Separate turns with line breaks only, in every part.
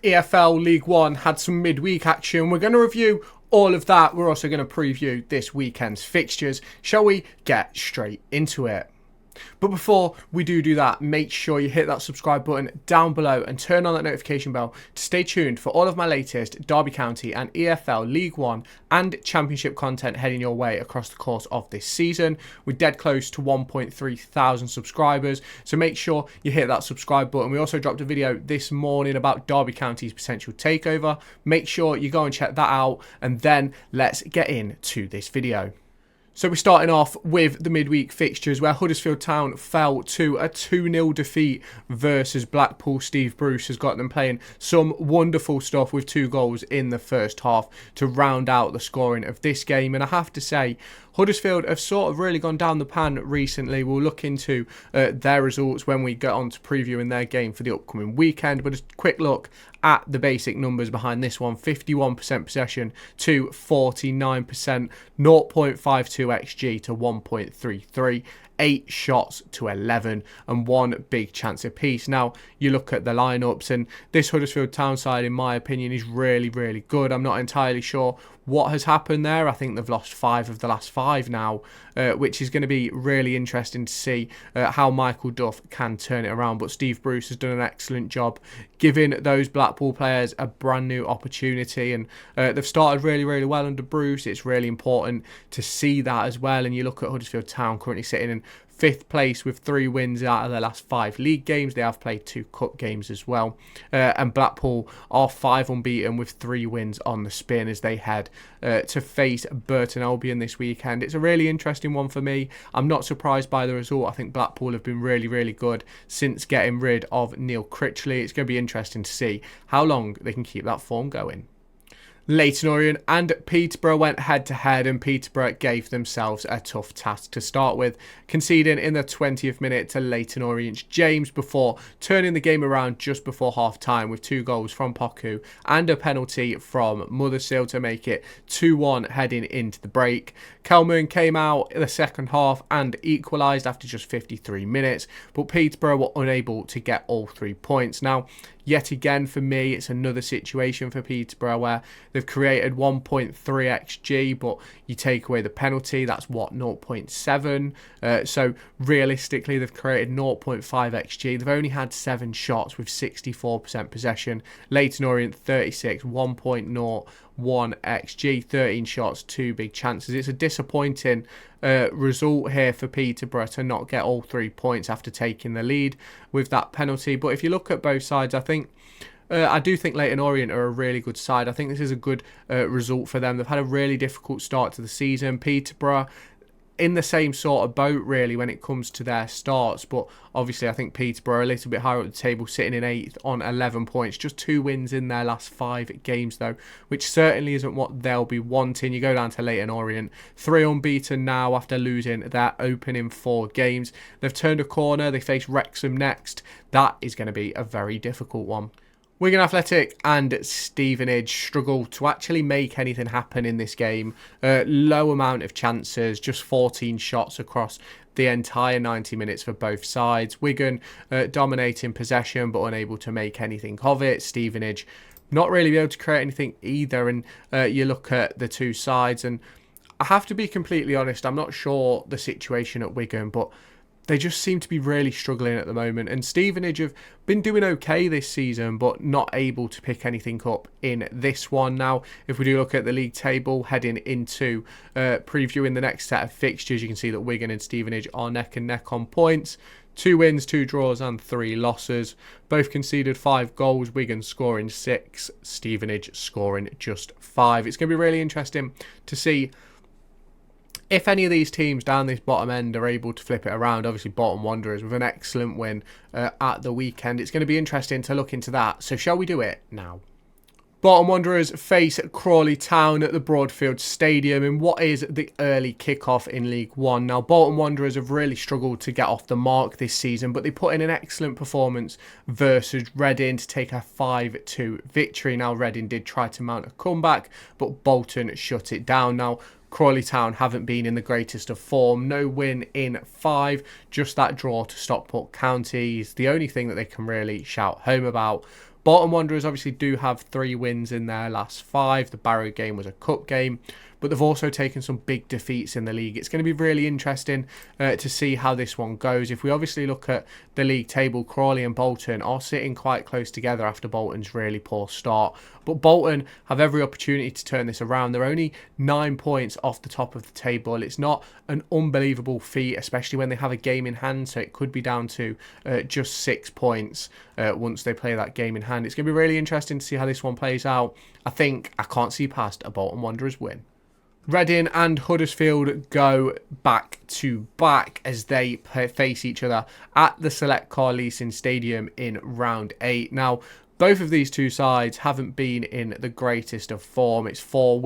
EFL League One had some midweek action. We're going to review all of that. We're also going to preview this weekend's fixtures. Shall we get straight into it? But before we do that, make sure you hit that subscribe button down below and turn on that notification bell to stay tuned for all of my latest Derby County and EFL League One and Championship content heading your way across the course of this season. We're dead close to 1.3 thousand subscribers, so make sure you hit that subscribe button. We also dropped a video this morning about Derby County's potential takeover. Make sure you go and check that out, and then let's get into this video. So we're starting off with the midweek fixtures where Huddersfield Town fell to a 2-0 defeat versus Blackpool. Steve Bruce has got them playing some wonderful stuff with 2 goals in the first half to round out the scoring of this game. And I have to say, Huddersfield have sort of really gone down the pan recently. We'll look into their results when we get on to previewing their game for the upcoming weekend. But a quick look at the basic numbers behind this one. 51% possession to 49%, 0.52 XG to 1.33. 8 shots to 11 and 1 big chance apiece. Now, you look at the lineups, and this Huddersfield Town side, in my opinion, is really, really good. I'm not entirely sure what has happened there. I think they've lost 5 of the last 5 now, which is going to be really interesting to see how Michael Duff can turn it around. But Steve Bruce has done an excellent job giving those Blackpool players a brand new opportunity, and they've started really, really well under Bruce. It's really important to see that as well. And you look at Huddersfield Town currently sitting in 5th place with 3 wins out of their last 5 league games. They have played 2 cup games as well. And Blackpool are 5 unbeaten with 3 wins on the spin as they head to face Burton Albion this weekend. It's a really interesting one for me. I'm not surprised by the result. I think Blackpool have been really, really good since getting rid of Neil Critchley. It's going to be interesting to see how long they can keep that form going. Leyton Orient and Peterborough went head-to-head, and Peterborough gave themselves a tough task to start with, conceding in the 20th minute to Leyton Orient's James before turning the game around just before half-time with 2 goals from Poku and a penalty from Mothersill to make it 2-1 heading into the break. Kelman came out in the second half and equalised after just 53 minutes, but Peterborough were unable to get all 3 points. Now, yet again, for me, it's another situation for Peterborough where they've created 1.3 XG, but you take away the penalty, that's what, 0.7. So realistically, they've created 0.5 XG. They've only had 7 shots with 64% possession. Leyton Orient 36, 1.01 XG, 13 shots, 2 big chances. It's a disappointing result here for Peterborough to not get all 3 points after taking the lead with that penalty. But if you look at both sides, I do think Leyton Orient are a really good side. I think this is a good result for them. They've had a really difficult start to the season. Peterborough in the same sort of boat really when it comes to their starts, but obviously I think Peterborough are a little bit higher up the table, sitting in 8th on 11 points, just 2 wins in their last 5 games though, which certainly isn't what they'll be wanting. You go down to Leyton Orient, 3 unbeaten now after losing their opening 4 games. They've turned a corner, they face Wrexham next. That is going to be a very difficult one. Wigan Athletic and Stevenage struggle to actually make anything happen in this game. Low amount of chances, just 14 shots across the entire 90 minutes for both sides. Wigan dominating possession but unable to make anything of it. Stevenage not really be able to create anything either. And you look at the 2 sides, and I have to be completely honest, I'm not sure the situation at Wigan, but they just seem to be really struggling at the moment. And Stevenage have been doing okay this season, but not able to pick anything up in this one. Now, if we do look at the league table, heading into previewing the next set of fixtures, you can see that Wigan and Stevenage are neck and neck on points. 2 wins, 2 draws and 3 losses. Both conceded 5 goals, Wigan scoring 6, Stevenage scoring just 5. It's going to be really interesting to see if any of these teams down this bottom end are able to flip it around. Obviously, Bolton Wanderers with an excellent win at the weekend. It's going to be interesting to look into that. So shall we do it now? Bolton Wanderers face Crawley Town at the Broadfield Stadium in what is the early kickoff in League One. Now, Bolton Wanderers have really struggled to get off the mark this season, but they put in an excellent performance versus Reading to take a 5-2 victory. Now, Reading did try to mount a comeback, but Bolton shut it down. Now, Crawley Town haven't been in the greatest of form. No win in 5. Just that draw to Stockport County is the only thing that they can really shout home about. Bolton Wanderers obviously do have 3 wins in their last 5. The Barrow game was a cup game, but they've also taken some big defeats in the league. It's going to be really interesting to see how this one goes. If we obviously look at the league table, Crawley and Bolton are sitting quite close together after Bolton's really poor start. But Bolton have every opportunity to turn this around. They're only 9 points off the top of the table. It's not an unbelievable feat, especially when they have a game in hand, so it could be down to just 6 points once they play that game in hand. It's going to be really interesting to see how this one plays out. I can't see past a Bolton Wanderers win. Reading and Huddersfield go back to back as they face each other at the Select Car Leasing Stadium in round 8. Now, both of these two sides haven't been in the greatest of form. It's 4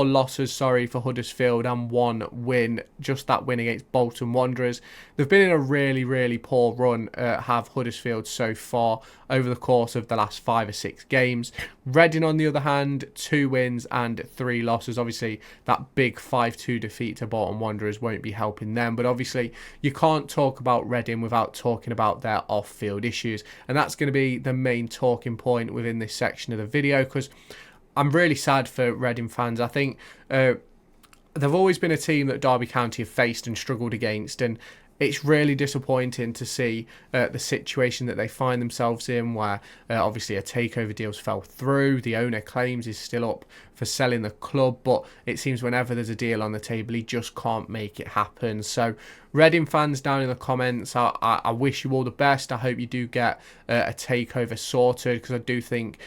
losses for Huddersfield and 1 win, just that win against Bolton Wanderers. They've been in a really, really poor run, have Huddersfield so far over the course of the last 5 or 6 games. Reading, on the other hand, 2 wins and 3 losses. Obviously, that big 5-2 defeat to Bolton Wanderers won't be helping them, but obviously you can't talk about Reading without talking about their off-field issues, and that's going to be the main talking point within this section of the video, because I'm really sad for Reading fans. I think they've always been a team that Derby County have faced and struggled against, and it's really disappointing to see the situation that they find themselves in, where obviously a takeover deal's fell through. The owner claims he's still up for selling the club, but it seems whenever there's a deal on the table, he just can't make it happen. So Reading fans down in the comments, I wish you all the best. I hope you do get a takeover sorted, because I do think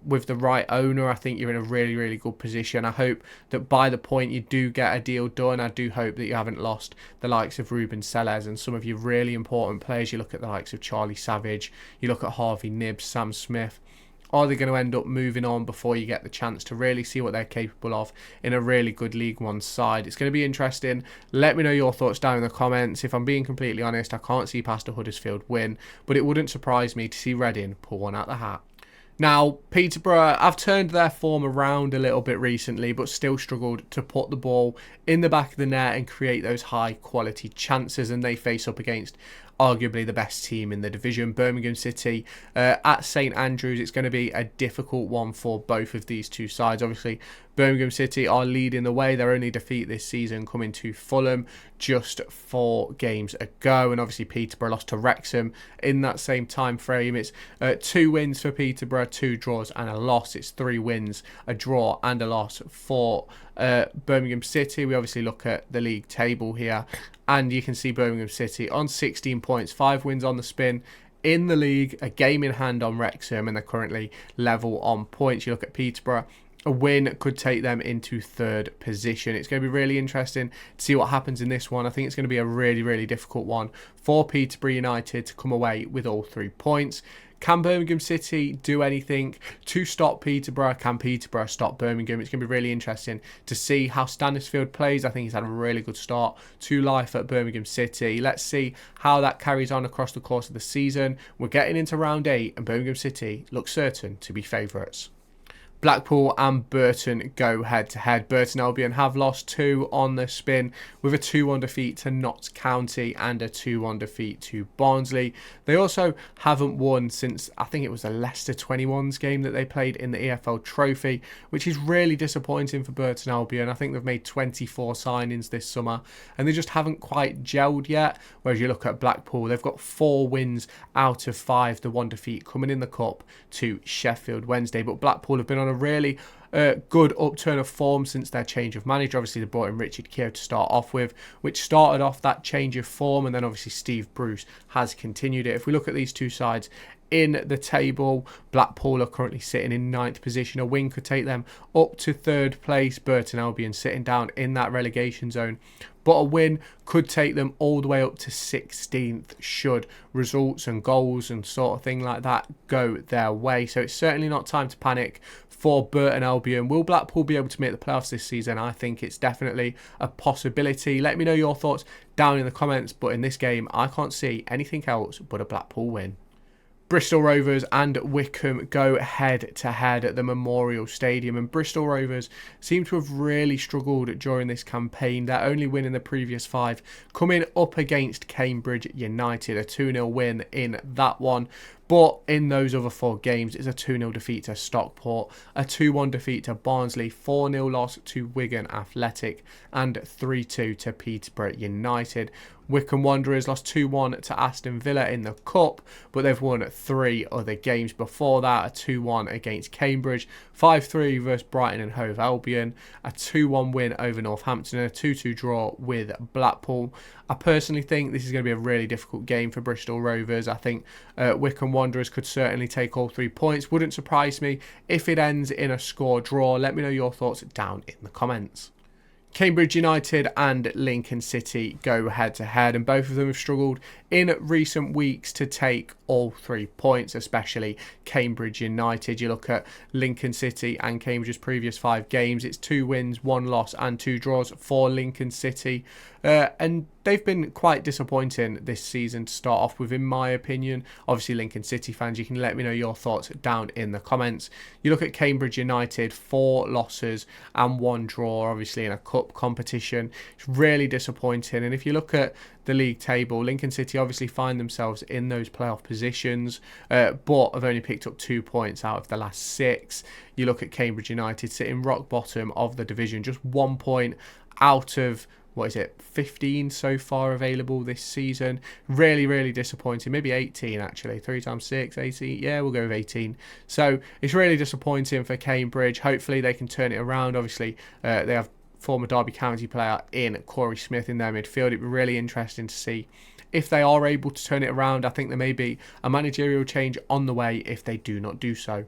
with the right owner, I think you're in a really, really good position. I hope that by the point you do get a deal done, I do hope that you haven't lost the likes of Ruben Sellers and some of your really important players. You look at the likes of Charlie Savage, you look at Harvey Nibbs, Sam Smith. Are they going to end up moving on before you get the chance to really see what they're capable of in a really good League One side? It's going to be interesting. Let me know your thoughts down in the comments. If I'm being completely honest, I can't see past a Huddersfield win, but it wouldn't surprise me to see Reading pull one out the hat. Now, Peterborough have turned their form around a little bit recently, but still struggled to put the ball in the back of the net and create those high quality chances, and they face up against arguably the best team in the division, Birmingham City, at St Andrews. It's going to be a difficult one for both of these two sides. Obviously, Birmingham City are leading the way. Their only defeat this season coming to Fulham just 4 games ago, and obviously Peterborough lost to Wrexham in that same time frame. It's 2 wins for Peterborough, 2 draws and a loss. It's 3 wins, a draw and a loss for Birmingham City. We obviously look at the league table here, and you can see Birmingham City on 16 points, 5 wins on the spin in the league, a game in hand on Wrexham, and they're currently level on points. You look at Peterborough, a win could take them into 3rd position. It's going to be really interesting to see what happens in this one. I think it's going to be a really, really difficult one for Peterborough United to come away with all 3 points. Can Birmingham City do anything to stop Peterborough? Can Peterborough stop Birmingham? It's going to be really interesting to see how Stanisfield plays. I think he's had a really good start to life at Birmingham City. Let's see how that carries on across the course of the season. We're getting into round 8, and Birmingham City look certain to be favourites. Blackpool and Burton go head-to-head. Burton Albion have lost 2 on the spin, with a 2-1 defeat to Notts County and a 2-1 defeat to Barnsley. They also haven't won since, I think it was a Leicester 21s game that they played in the EFL Trophy, which is really disappointing for Burton Albion. I think they've made 24 signings this summer, and they just haven't quite gelled yet. Whereas you look at Blackpool, they've got 4 wins out of 5, the 1 defeat coming in the Cup to Sheffield Wednesday. But Blackpool have been on a really good upturn of form since their change of manager. Obviously, they brought in Richard Keogh to start off with, which started off that change of form, and then obviously Steve Bruce has continued it. If we look at these two sides in the table, Blackpool are currently sitting in 9th position. A win could take them up to 3rd place. Burton Albion sitting down in that relegation zone, but a win could take them all the way up to 16th should results and goals and sort of thing like that go their way. So it's certainly not time to panic for Burton Albion. Will Blackpool be able to make the playoffs this season? I think it's definitely a possibility. Let me know your thoughts down in the comments, but in this game I can't see anything else but a Blackpool win. Bristol Rovers and Wycombe go head to head at the Memorial Stadium, and Bristol Rovers seem to have really struggled during this campaign. Their only win in the previous 5 coming up against Cambridge United, a 2-0 win in that one. But in those other 4 games, it's a 2-0 defeat to Stockport, a 2-1 defeat to Barnsley, 4-0 loss to Wigan Athletic, and 3-2 to Peterborough United. Wycombe Wanderers lost 2-1 to Aston Villa in the Cup, but they've won 3 other games before that. A 2-1 against Cambridge, 5-3 versus Brighton and Hove Albion, a 2-1 win over Northampton, and a 2-2 draw with Blackpool. I personally think this is going to be a really difficult game for Bristol Rovers. I think Wycombe Wanderers could certainly take all 3 points. Wouldn't surprise me if it ends in a score draw. Let me know your thoughts down in the comments. Cambridge United and Lincoln City go head to head, and both of them have struggled in recent weeks to take all 3 points, especially Cambridge United. You look at Lincoln City and Cambridge's previous 5 games, it's 2 wins, 1 loss and 2 draws for Lincoln City, and they've been quite disappointing this season to start off with, in my opinion. Obviously, Lincoln City fans, you can let me know your thoughts down in the comments. You look at Cambridge United, 4 losses and 1 draw, obviously in a cup competition. It's really disappointing. And if you look at the league table, Lincoln City obviously find themselves in those playoff positions, but have only picked up 2 points out of the last 6. You look at Cambridge United sitting rock bottom of the division, just 1 point out of 15 so far available this season. Really disappointing. Maybe 18 actually. 3 times 6, 18. Yeah, we'll go with 18. So it's really disappointing for Cambridge. Hopefully they can turn it around. Obviously they have former Derby County player in Corey Smith in their midfield. It'd be really interesting to see if they are able to turn it around. I think there may be a managerial change on the way if they do not do so.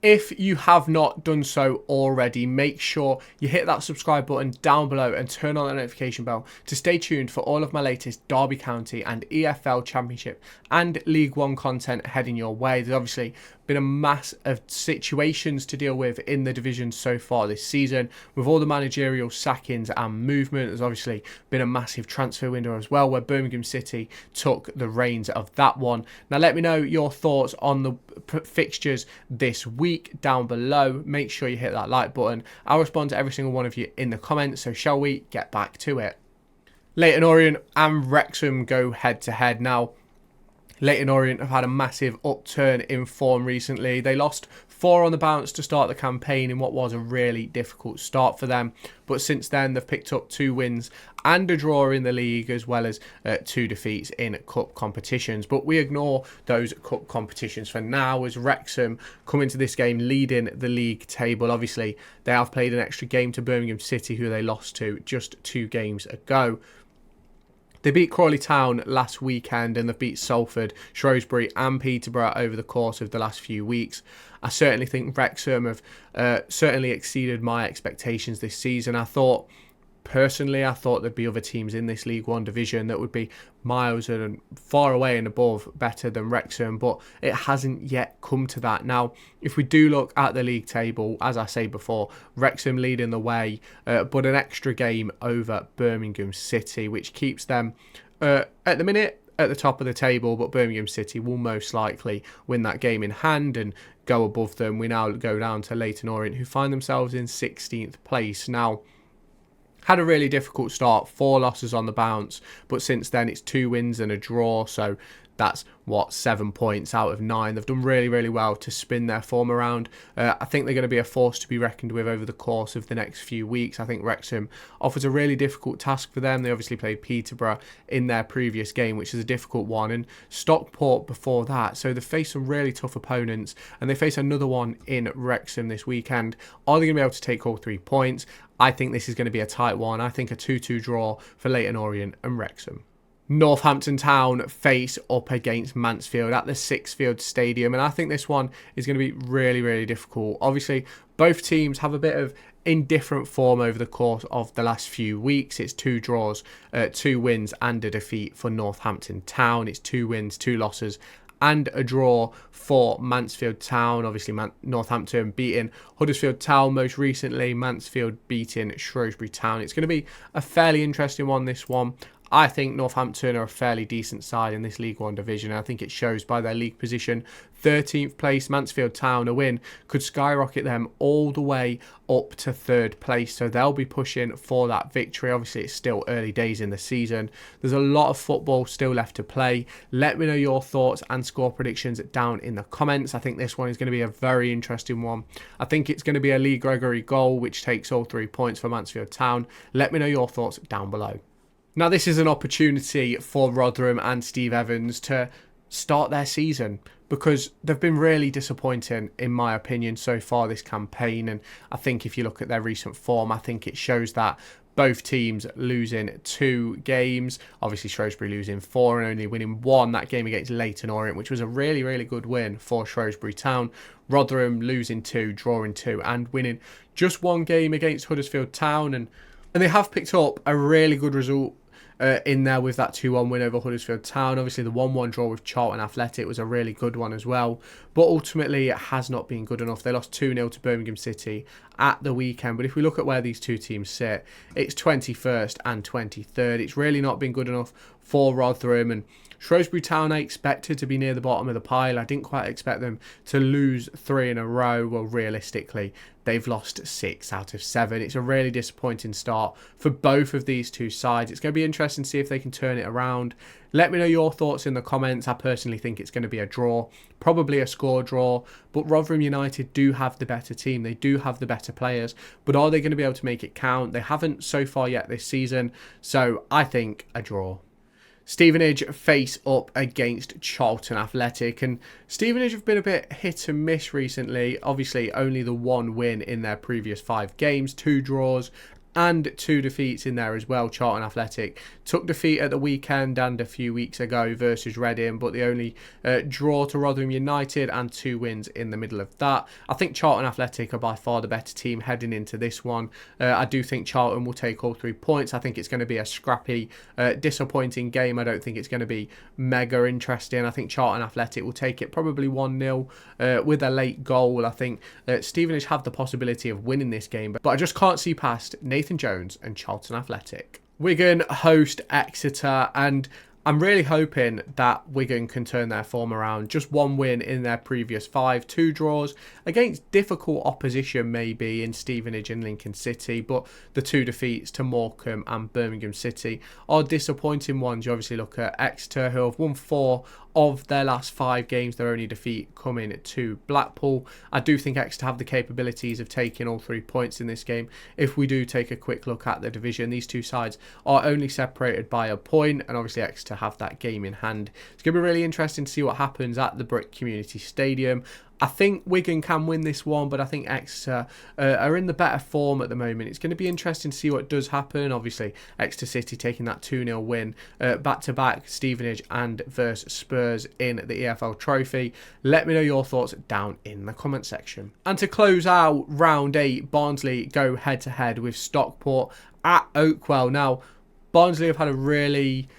If you have not done so already, make sure you hit that subscribe button down below and turn on the notification bell to stay tuned for all of my latest Derby County and EFL Championship and League One content heading your way. There's obviously been a mass of situations to deal with in the division so far this season, with all the managerial sackings and movement. There's obviously been a massive transfer window as well, where Birmingham City took the reins of that one. Now let me know your thoughts on the fixtures this week down below. Make sure you hit that like button. I'll respond to every single one of you in the comments, so shall we get back to it? Leyton Orient and Wrexham go head to head. Now Leyton Orient have had a massive upturn in form recently. They lost 4 on the bounce to start the campaign in what was a really difficult start for them. But since then, they've picked up 2 wins and a draw in the league, as well as 2 defeats in cup competitions. But we ignore those cup competitions for now, as Wrexham come into this game leading the league table. Obviously, they have played an extra game to Birmingham City, who they lost to just 2 games ago. They beat Crawley Town last weekend, and they've beat Salford, Shrewsbury and Peterborough over the course of the last few weeks. I certainly think Wrexham have certainly exceeded my expectations this season. Personally, I thought there'd be other teams in this League One division that would be miles and far away and above better than Wrexham, but it hasn't yet come to that. Now, if we do look at the league table, as I say before, Wrexham leading the way, but an extra game over Birmingham City, which keeps them at the minute at the top of the table, but Birmingham City will most likely win that game in hand and go above them. We now go down to Leyton Orient, who find themselves in 16th place. Now, had a really difficult start, 4 losses on the bounce, but since then it's 2 wins and a draw, so that's 7 points out of 9. They've done really well to spin their form around. I think they're going to be a force to be reckoned with over the course of the next few weeks. I think Wrexham offers a really difficult task for them. They obviously played Peterborough in their previous game, which is a difficult one, and Stockport before that, so they face some really tough opponents, and they face another one in Wrexham this weekend. Are they going to be able to take all 3 points? I think this is going to be a tight one. I think a 2-2 draw for Leyton Orient and Wrexham. Northampton Town face up against Mansfield at the Sixfield Stadium, and I think this one is going to be really difficult. Obviously, both teams have a bit of indifferent form over the course of the last few weeks. It's 2 draws, 2 wins and a defeat for Northampton Town. It's 2 wins, 2 losses and a draw for Mansfield Town. Obviously, Northampton beating Huddersfield Town most recently, Mansfield beating Shrewsbury Town. It's going to be a fairly interesting one, this one. I think Northampton are a fairly decent side in this League One division. I think it shows by their league position. 13th place, Mansfield Town, a win could skyrocket them all the way up to 3rd place. So they'll be pushing for that victory. Obviously, it's still early days in the season. There's a lot of football still left to play. Let me know your thoughts and score predictions down in the comments. I think this one is going to be a very interesting one. I think it's going to be a Lee Gregory goal, which takes all 3 points for Mansfield Town. Let me know your thoughts down below. Now, this is an opportunity for Rotherham and Steve Evans to start their season, because they've been really disappointing, in my opinion, so far this campaign. And I think if you look at their recent form, I think it shows that both teams losing 2 games. Obviously, Shrewsbury losing 4 and only winning 1. That game against Leyton Orient, which was a really, really good win for Shrewsbury Town. Rotherham losing 2, drawing 2, and winning just 1 game against Huddersfield Town. And they have picked up a really good result in there with that 2-1 win over Huddersfield Town. Obviously, the 1-1 draw with Charlton Athletic was a really good one as well. But ultimately, it has not been good enough. They lost 2-0 to Birmingham City at the weekend. But if we look at where these two teams sit, it's 21st and 23rd. It's really not been good enough for Rotherham. And Shrewsbury Town, I expected to be near the bottom of the pile. I didn't quite expect them to lose 3 in a row. Well, realistically, they've lost 6 out of 7. It's a really disappointing start for both of these two sides. It's going to be interesting to see if they can turn it around. Let me know your thoughts in the comments. I personally think it's going to be a draw, probably a score draw, but Rotherham United do have the better team. They do have the better players, but are they going to be able to make it count? They haven't so far yet this season, so I think a draw. Stevenage face up against Charlton Athletic, and Stevenage have been a bit hit and miss recently. Obviously, only the 1 win in their previous 5 games, 2 draws and 2 defeats in there as well. Charlton Athletic took defeat at the weekend and a few weeks ago versus Reading, but the only draw to Rotherham United and 2 wins in the middle of that. I think Charlton Athletic are by far the better team heading into this one. I do think Charlton will take all 3 points. I think it's going to be a scrappy, disappointing game. I don't think it's going to be mega interesting. I think Charlton Athletic will take it probably 1-0 with a late goal. I think Stevenage have the possibility of winning this game, but I just can't see past Nathan Jones and Charlton Athletic. Wigan host Exeter, and I'm really hoping that Wigan can turn their form around. Just 1 win in their previous 5, 2 draws against difficult opposition maybe in Stevenage and Lincoln City, but the 2 defeats to Morecambe and Birmingham City are disappointing ones. You obviously look at Exeter, who have won 4 of their last 5 games, their only defeat coming to Blackpool. I do think Exeter have the capabilities of taking all 3 points in this game. If we do take a quick look at the division, these two sides are only separated by a point, and obviously Exeter have that game in hand. It's going to be really interesting to see what happens at the Brick Community Stadium. I think Wigan can win this one, but I think Exeter are in the better form at the moment. It's going to be interesting to see what does happen. Obviously, Exeter City taking that 2-0 win back-to-back, Stevenage and versus Spurs in the EFL Trophy. Let me know your thoughts down in the comment section. And to close out round 8, Barnsley go head-to-head with Stockport at Oakwell. Now, Barnsley have had a really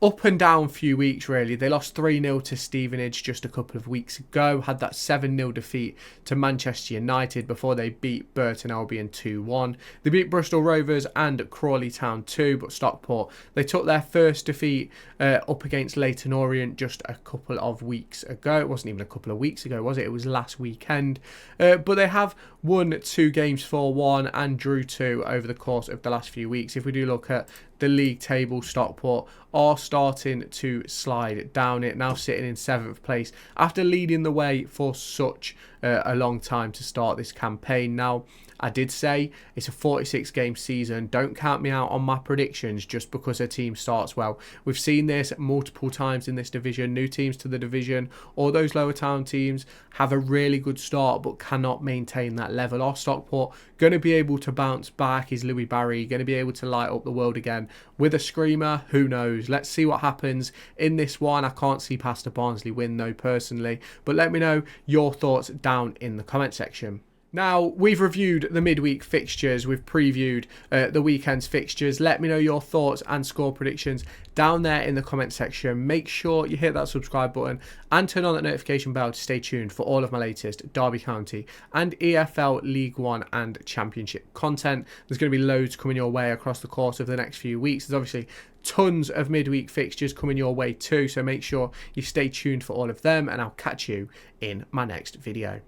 up and down few weeks, really. They lost 3-0 to Stevenage just a couple of weeks ago, had that 7-0 defeat to Manchester United before they beat Burton Albion 2-1. They beat Bristol Rovers and Crawley Town 2, but Stockport, they took their first defeat up against Leyton Orient just a couple of weeks ago. It wasn't even a couple of weeks ago, was it? It was last weekend. But they have won 2 games 4-1 and drew 2 over the course of the last few weeks. If we do look at the league table, Stockport are starting to slide down it, now sitting in 7th place after leading the way for such a long time to start this campaign. Now, I did say it's a 46 game season. Don't count me out on my predictions just because a team starts well. We've seen this multiple times in this division. New teams to the division or those lower town teams have a really good start but cannot maintain that level. Are Stockport going to be able to bounce back? Is Louis Barry going to be able to light up the world again with a screamer? Who knows? Let's see what happens in this one. I can't see past a Barnsley win though personally, but let me know your thoughts down in the comment section. Now, we've reviewed the midweek fixtures, we've previewed the weekend's fixtures. Let me know your thoughts and score predictions down there in the comment section. Make sure you hit that subscribe button and turn on that notification bell to stay tuned for all of my latest Derby County and EFL League One and Championship content. There's going to be loads coming your way across the course of the next few weeks. There's obviously tons of midweek fixtures coming your way too, so make sure you stay tuned for all of them, and I'll catch you in my next video.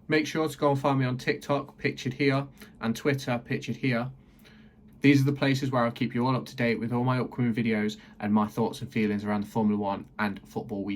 Make sure to go and find me on TikTok, pictured here, and Twitter, pictured here. These are the places where I'll keep you all up to date with all my upcoming videos and my thoughts and feelings around the Formula 1 and Football Week.